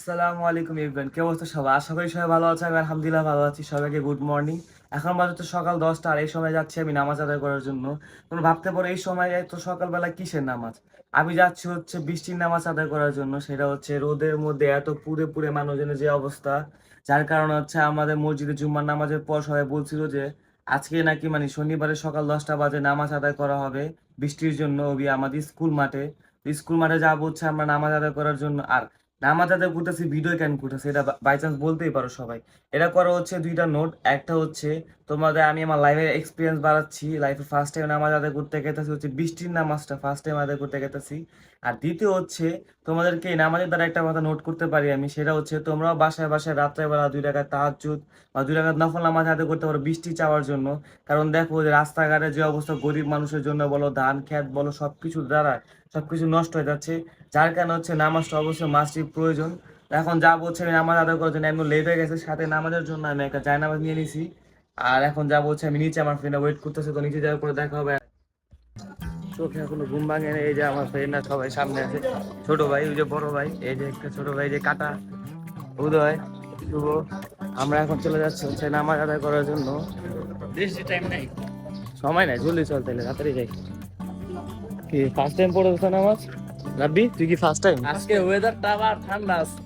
আসসালামু আলাইকুম ইবরান, কি অবস্থা সবাই? আশা করি সবাই ভালো আছে। আমি আলহামদুলিল্লাহ ভালো আছি। সবাইকে গুড মর্নিং। এখন বাজে সকাল 10টা, আর এই সময় যাচ্ছি আমি নামাজ আদায় করার জন্য। তোমরা ভাবতে পারো এই সময় এত সকালবেলা কিসের নামাজ? আমি যাচ্ছি হচ্ছে বৃষ্টির নামাজ আদায় করার জন্য। সেটা হচ্ছে রোদের মধ্যে এত পুড়ে পুড়ে মানুষজনের যে অবস্থা, যার কারণে হচ্ছে আমাদের মসজিদে জুম্মার নামাজের পর সবাই বলছিল যে আজকে নাকি মানে শনিবারে সকাল 10টা বাজে নামাজ আদায় করা হবে বৃষ্টির জন্য আমাদের স্কুল মাঠে। স্কুল মাঠে যাবো হচ্ছে আমরা নামাজ আদায় করার জন্য। আর নামাজ আদায় করতেছি, ভিডিও কেন করতেছি এটা বাই চান্স বলতেই পারো সবাই। এটা করা হচ্ছে দুইটা নোট। একটা হচ্ছে তোমাদের আমি আমার লাইফের এক্সপিরিয়েন্স বাড়াচ্ছি, লাইফে ফার্স্ট টাইম নামাজ আদায় করতে গেতেছি হচ্ছে বৃষ্টির নামাজটা ফার্স্ট টাইম আদায় করতে গেতেছি। আর দ্বিতীয় হচ্ছে তোমাদেরকে এই নামাজের দ্বারা একটা কথা নোট করতে পারি আমি, সেটা হচ্ছে তোমরাও বাসায় বাসায় রাত্রেবেলা 2 রাকাত তাহাজ্জুদ বা 2 রাকাত নফল নামাজ আদায় করতে পারো বৃষ্টি চাওয়ার জন্য। কারণ দেখো যে রাস্তাঘাটে যে অবস্থা, গরিব মানুষের জন্য বলো, ধান খেত বলো, সবকিছু দ্বারা সবকিছু নষ্ট হয়ে যাচ্ছে। যার কারণে হচ্ছে নামাজটা অবশ্যই মাস্টই প্রয়োজন। তো এখন যা বলছে আমি নামাজ আদায় করার জন্য একদম লেট হয়ে গেছে, সাথে নামাজের জন্য আমি একটা জায়নামাজ নিয়ে নিছি। আর এখন যা বলছে আমি নিচে, আমার ফ্রেন্ড ওয়েট করতেছে, তো নিচে যাওয়ার পরে দেখা হবে। চোখে এখনো ঘুম ভাঙে না। এই যে আমার ফ্রেন্ডরা সবাই সামনে আছে, ছোট ভাই, ওই যে বড় ভাই, এই যে একটা ছোট ভাই, যে কাটা, উদয়, শুভ। আমরা এখন চলে যাচ্ছি হচ্ছে নামাজ আদায় করার জন্য। বেশি টাইম নাই, সময় নাই, জলদি চল তাহলে, তাড়াতাড়ি যাই। কি ফার্স্ট টাইম পড়েছ নামাজ রাব্বি? তুই কি ফার্স্ট টাইম? আজকে ওয়েদারটা আবার ঠান্ডা আছে।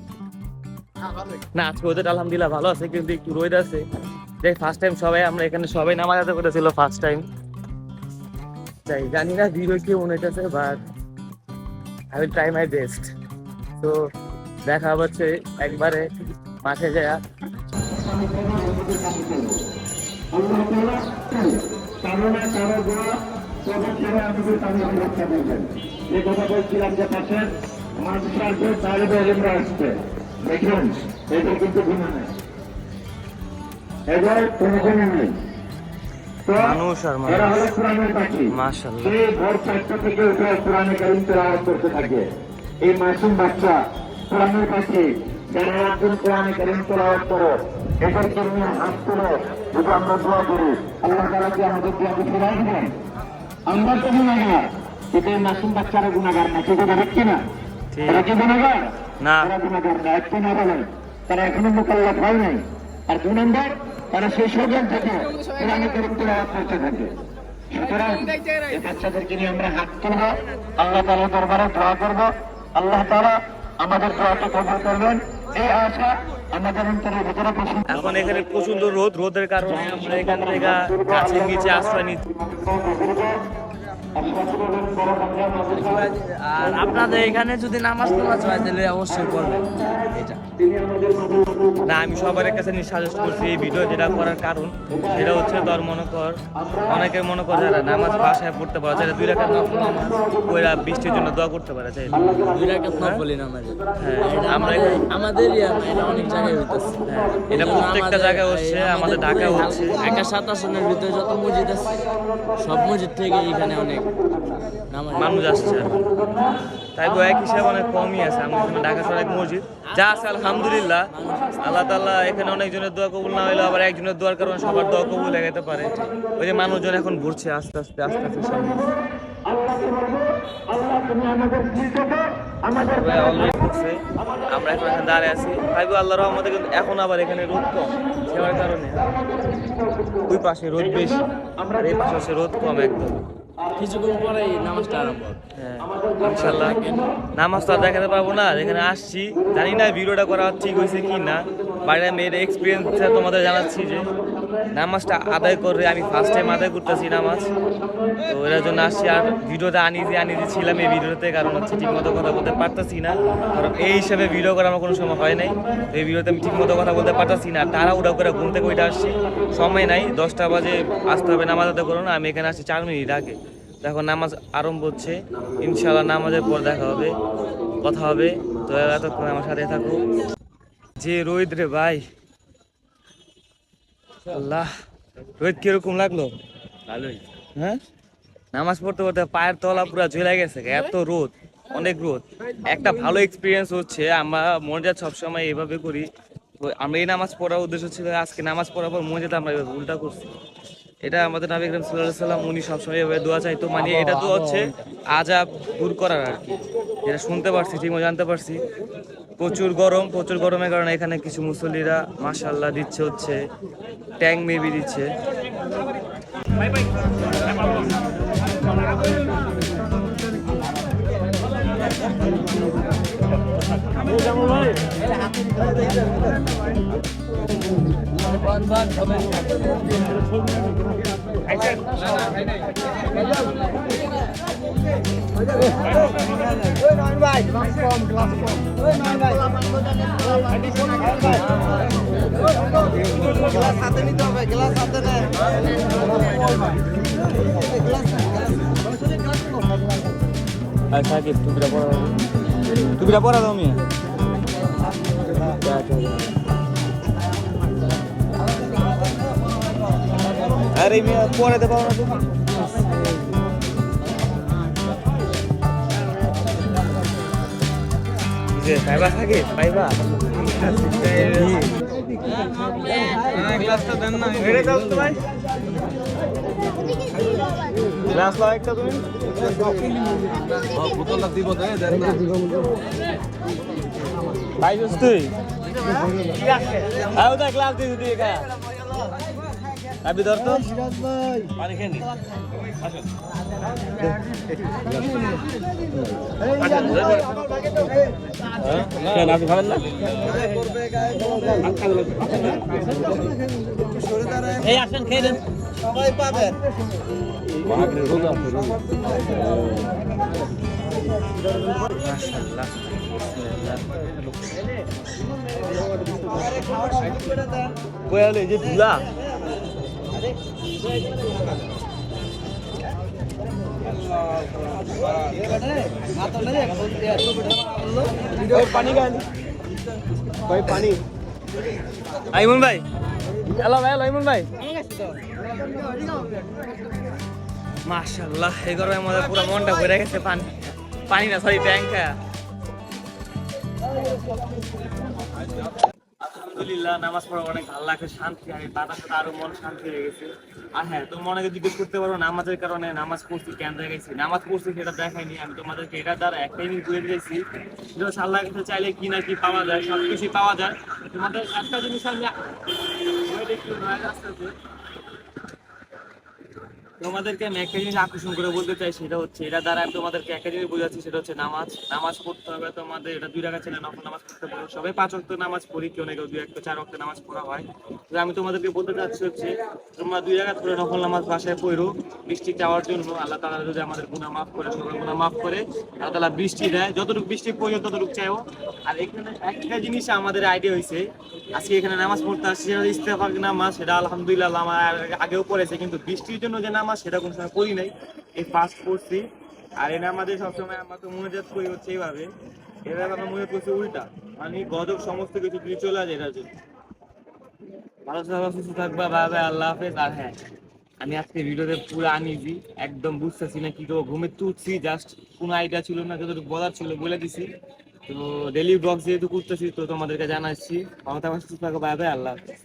না, আজকে ওদের আলহামদুলিল্লাহ ভালো আছে, কিন্তু একটু রোদ আছে। দেখ ফার্স্ট টাইম সবাই, আমরা এখানে সবাই নামাজ আদায় করেছিল ফার্স্ট টাইম। তাই জানি না ভিডিও কি মনে হইতেছে, but I will try my best. তো দেখা হচ্ছে একবারে মাঠে যায়। যে কথা বলছিলাম যে পাশের মানুষ আসবে, তাহলে আসছে, দেখুন এদের কিন্তু গুণা নেই, এদের কোনো গুণা নেই। মানুষ আর এরা হলো মানুষ, কোরআনের পাখি। মাশাআল্লাহ। সেই ভোর 4টা থেকে উঠে কোরআনে কারীম তেলাওয়াত করতে থাকে। এই মাসুম বাচ্চা কোরআনের পাখি, যারা একজন কোরআনে কারীম তেলাওয়াত করে, এদেরকে নিয়ে হাত তুলে যদি আমরা দোয়া করি, আল্লাহ তাআলা কি আমাদের দোয়াকে ফিরাই দিবেন? আমরা তো গুনাহগার, কিন্তু এই মাসুম বাচ্চারা গুনাহগার না, ঠিক আছে কিনা? এরা কি গুনাহগার না? তারা গুনাহগার না, একটু না বলেন। তারা এখনো মুকাল্লাফ হয় নাই। আর 2 নম্বর, তারা সেই সজন থেকে কোরআনে কারীম তেলাওয়াত করতে থাকে। সুতরাং এই বাচ্চাদেরকে নিয়ে আমরা হাত তুলব, আল্লাহ তাআলার দরবারে দোয়া করব, আল্লাহ তাআলা আমাদের দোয়াকে কবুল করবেন, এই আশা আমাদের অন্তরের ভিতরে পোষণ। এখন এখানে প্রচন্ড রোদ, রোদের কারণে আমরা এখান থেকে গাছের নিচে আশ্রয় নিচ্ছি। আর আপনাদের এখানে যদি নামাজ টামাজ হয় তাহলে অবশ্যই করবেন এটা। না, আমি সবার কাছে সাজেস্ট করছি এই ভিডিও যেটা করার কারণ, সেটা হচ্ছে তোর মনে কর অনেকে মনে কর যারা নামাজ বাসায় পড়তে পারে, যারা 2 রাকাত নফল নামাজ ওরা বৃষ্টির জন্য দোয়া করতে পারে, চাই 2 রাকাত নফলি নামাজ। হ্যাঁ, আমরা আমাদের এটা অনেক জায়গায় হইতেছে। হ্যাঁ, এটা প্রত্যেকটা জায়গায় হচ্ছে, আমাদের ঢাকা হচ্ছে। 127 ভিতরে যত মসজিদ আছে সব মসজিদ থেকে এখানে অনেক নামাজ মানুষ আসছে আর কি। তাই তো এক হিসাবে অনেক কমই আছে। আমাদের এখানে ঢাকা শহরে এক মসজিদ যা আছে আলহামদুলিল্লাহ, আল্লাহ তাআলা এখানে অনেকজনের দোয়া কবুল না হইলেও আবার একজনের দোয়ার কারণে সবার দোয়া কবুল হয়ে যেতে পারে। ওই যে মানুষজন এখন ঘুরছে আস্তে আস্তে আস্তে আস্তে সামনে। সবাই অলরেডি ঘুরছে, আমরা এখন এখানে দাঁড়িয়ে আছি। ভাইবো আল্লাহর রহমতে কিন্তু এখন আবার এখানে রোদ কম সেবার কারণে ওই পাশে রোদ বেশি, আর এই পাশে হচ্ছে রোদ কম একদম। কিছুক্ষণ পরেই নামাজটা আরম্ভ হবে। হ্যাঁ, ইনশাআল্লাহ নামাজ তো আর দেখাতে পারবো না, যেখানে আসছি জানি না ভিডিওটা করা ঠিক হয়েছে কি না, বাইরে আমি এর এক্সপিরিয়েন্সটা তোমাদের জানাচ্ছি যে নামাজটা আদায় করে আমি ফার্স্ট টাইম আদায় করতেছি নামাজ। তো এর জন্য আসছি। আর ভিডিওটা আনিজি ছিলাম এই ভিডিওতে, কারণ হচ্ছে ঠিক মতো কথা বলতে পারতেছি না, কারণ এই হিসাবে ভিডিও করা আমার কোনো সময় হয় নাই। তো এই ভিডিওতে আমি ঠিক মতো কথা বলতে পারতেছি না, তারা উড়া করে ঘুম থেকে ওইটা আসছি, সময় নাই, 10টা বাজে আসতে হবে নামাজ আদায় করো না। আমি এখানে আসছি 4 মিনিট আগে। এখন নামাজ আরম্ভ হচ্ছে, ইনশাআল্লাহ নামাজের পর দেখা হবে, কথা হবে। তো এতক্ষণ আমার সাথে থাকো। যে রোদ রে ভাই, আল্লাহ, রোদ কিরকম লাগলো? ভালোই। হ্যাঁ, নামাজ পড়তে পড়তে পায়ের তলা পুরো ঝুলে গেছে, এত রোদ, অনেক রোদ। একটা ভালো এক্সপিরিয়েন্স হচ্ছে, আমরা মনে সবসময় এভাবে করি। তো আমরা এই নামাজ পড়ার উদ্দেশ্য ছিল, আজকে নামাজ পড়ার পর মনে আমরা এভাবে উল্টা করছি। এটা আমাদের নবী করিম সাল্লাল্লাহু আলাইহি সাল্লাম উনি সবসময় এভাবে দোয়া চাইতো, মানে এটা তো হচ্ছে আযাব দূর করার আর কি, যেটা শুনতে পারছি, ঠিক জানতে পারছি। প্রচুর গরম, প্রচুর গরমের কারণে এখানে কিছু মুসল্লিরা মাশাআল্লাহ দিচ্ছে হচ্ছে ট্যাং মেবি দিচ্ছে। আচ্ছা, টুপিটা পরা দাও মিয়া। আরে মিয়া পরাতে পারো না তুমি? যে পাইবা থাকে পাইবা গ্লাসটা দেন না, হেরে দাও তো ভাই। গ্লাস লাও একটা তুমি, বোতলটা দিব দেন না। পাইছিস তুই? আও দা গ্লাস দিয়ে দিই কা আবি ধর তো পানি খেয়ে নি। আসুন কেন আপনি খাবেন না? এই আসেন খেয়ে দেন, সবাই পাবেন। বয়ালে যে ধুলা পানি খান ভাই, পানি। আইমন ভাই, হ্যালো ভাই, হ্যালো আইমন ভাই। মাশাআল্লাহ, এই গরমে আমাদের পুরো মনটা ভরে গেছে পানি, পানি না সরি ট্যাঙ্ক। আলহামদুলিল্লাহ, নামাজ পড়া অনেক ভালো লাগে, শান্তি, আর বাতার সাথে আরো মন শান্তি হয়ে গেছে। আর হ্যাঁ, তুমি অনেকে জিজ্ঞেস করতে পারো নামাজের কারণে নামাজ পড়ছি কেন দেখাইছি। নামাজ পড়ছি সেটা দেখাইনি, আমি তোমাদেরকে এটার দ্বারা একটাই জিনিস বুঝে দিয়েছি, সেটা হচ্ছে আল্লাহর কাছে চাইলে কি না কি পাওয়া যায়, সব কিছুই পাওয়া যায়। তোমাদের একটা জিনিস আমি তোমাদেরকে আমি একটা জিনিস আকর্ষণ করে বলতে চাই, সেটা হচ্ছে এটা দ্বারা আমি তোমাদেরকে একটা জিনিস বোঝাচ্ছি, সেটা হচ্ছে নামাজ পড়তে হবে তোমাদের। এটা 2 রাকাত ছেলে নফল নামাজ পড়তে পারো, সবাই 5 ওয়াক্ত নামাজ পড়ি, কেউ না কেউ 2 একটা 4 ওয়াক্ত নামাজ পড়া হয়। তো আমি তোমাদেরকে বলতে চাচ্ছি হচ্ছে তোমরা 2 রাকাত করে নফল নামাজ বাসায় পড়ো, বৃষ্টি চাওয়ার জন্য। আল্লাহ তাআলা যদি আমাদের গুনাহ মাফ করে, সবার গুনাহ মাফ করে, আল্লাহ তাআলা বৃষ্টি দেয়, যতটুকু বৃষ্টি প্রয়োজন ততটুকু চাইও। আর এখানে একটা জিনিস আমাদের আইডিয়া হয়েছে, আজকে এখানে নামাজ পড়তে আসছি, ইস্তেগফার নামাজ, সেটা আলহামদুলিল্লাহ আমার আগেও পড়েছে, কিন্তু বৃষ্টির জন্য যে নামাজ সেটা কোনো সময় পড়ি নাই, এই ফার্স্ট পড়ছি। আর এই নামাজে সবসময় আমরা তো মুনাজাত করি হচ্ছে এইভাবে, এভাবে আমরা মুনাজাত করছি উল্টা, মানে গজব সমস্ত কিছু দিয়ে চলে আসে এটার জন্য। ভালো থাকবা, সুস্থ থাকবা, বাই বাই, আল্লাহ হাফেজ। আর হ্যাঁ, আমি আজকে ভিডিওতে পুরো আনিজি, একদম বুঝতেছি না কি করবো, ঘুমে তুলছি, জাস্ট কোনো আইডিয়া ছিল না, যতটুকু বলার ছিল বলে দিছি। তো ডেইলি ব্লগ যেহেতু করতেছি, তো তোমাদেরকে জানাচ্ছি, ভালো থাকবা, সুস্থ থাকবা, বাই বাই, আল্লাহ হাফেজ।